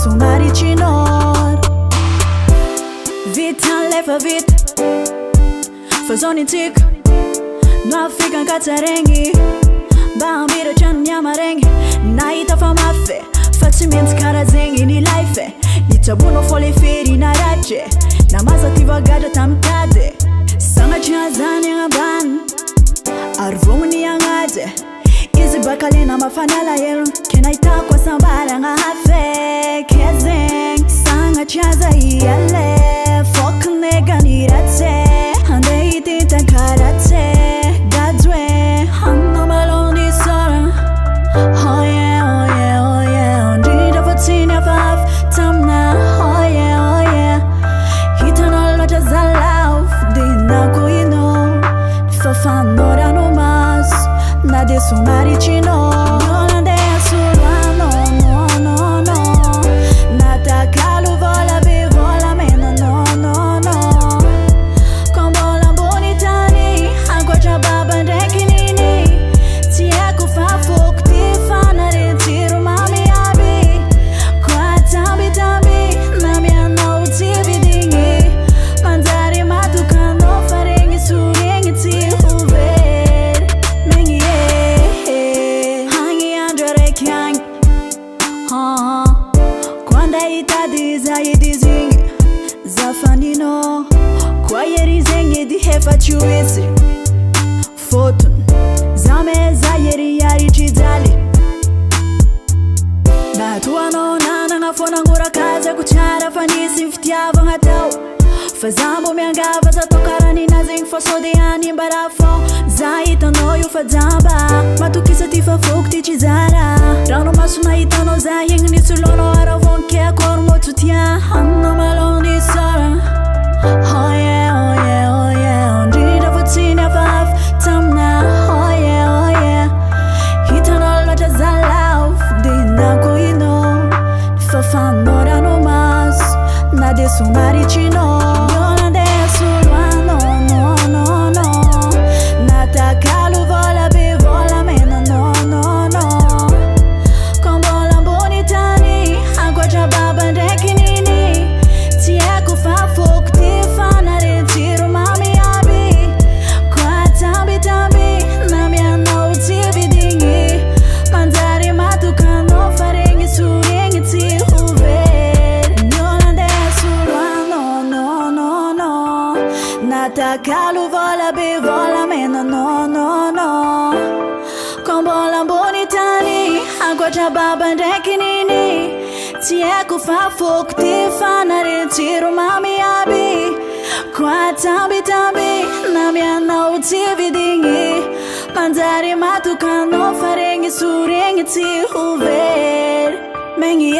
somaricinor Vitan lefa vit Fazonintik Noafikan katarengi Bambira chanu nyamarengi Naita famafe Fatsimienty karazegny ny life Nitsabono foly fery narache Namaza tivagatra tamikade Sangatry azany agnambany Ary vognony agnaje Izy bakalena mafanala helo Kenahitako asambaragna hafe Kezegny Sangatry aza iale Fokonegany ratse Ande hititany karatse Gadwe Hanna maloni sara Oh yeah, oh yeah, oh yeah Ndrindra fotsiny afaf Tamna Oh yeah, oh yeah Hitanao loatra zalaho Fidinako ino Fafanora no maso Na de somaricinor Nandeha solo no, no, no Natakalo vola be vola mena no, no, no Kombola bonitany Ankoatra baba ndraiky nini Tsy haiko fa foko ty fanaretsiro mami aby Koa tambitamby Na mianao tsy vidigny Manjary matokanao fa regny soregny tsy hovery Megny Hagny andro araiky hagny Quando hitady izahy edy izigny Zafanino Koa ery zegny edy hefatry oesy Fotony Zameza ery aritry jaly Natoanao nanagna fonangorakaza tsara fa nisy fitiavagna tao Fa za mbo miangava za tao karanina zegny fa sode animbara fô Za hitanao io fa jamba Matokisa ty fa foko ty tsy zara Ranomaso nahitanao za igny nisolonao aravonke akory motso tia Hanna maloni sara Oh yeah, oh yeah, oh yeah Ndrindra fotsiny afaf Tamna Oh yeah, oh yeah Hitanao loatra zalaho Fidinako ino Fafanora no maso Na de somaricinor Nandeha solo no, no, no, no Natakalo vola be vola mena no, no, no Kombola bonitany Ankoatra baba ndraiky nini Tsy haiko fa foko ty fanaretsiro mami aby Koa tambitamby Na mianao tsy vidigny Manjary matokanao fa regny soregny tsy hovery Nandeha solo no, no, no, no Natakalo vola be vola mena no, no, no Kombola bonitany Ankoatra baba ndraiky nini Tsy haiko fa foko ty fanaretsiro mami aby Koa tambitamby Na mianao tsy vidigny Manjary matokanao fa regny soregny tsy hovery Megny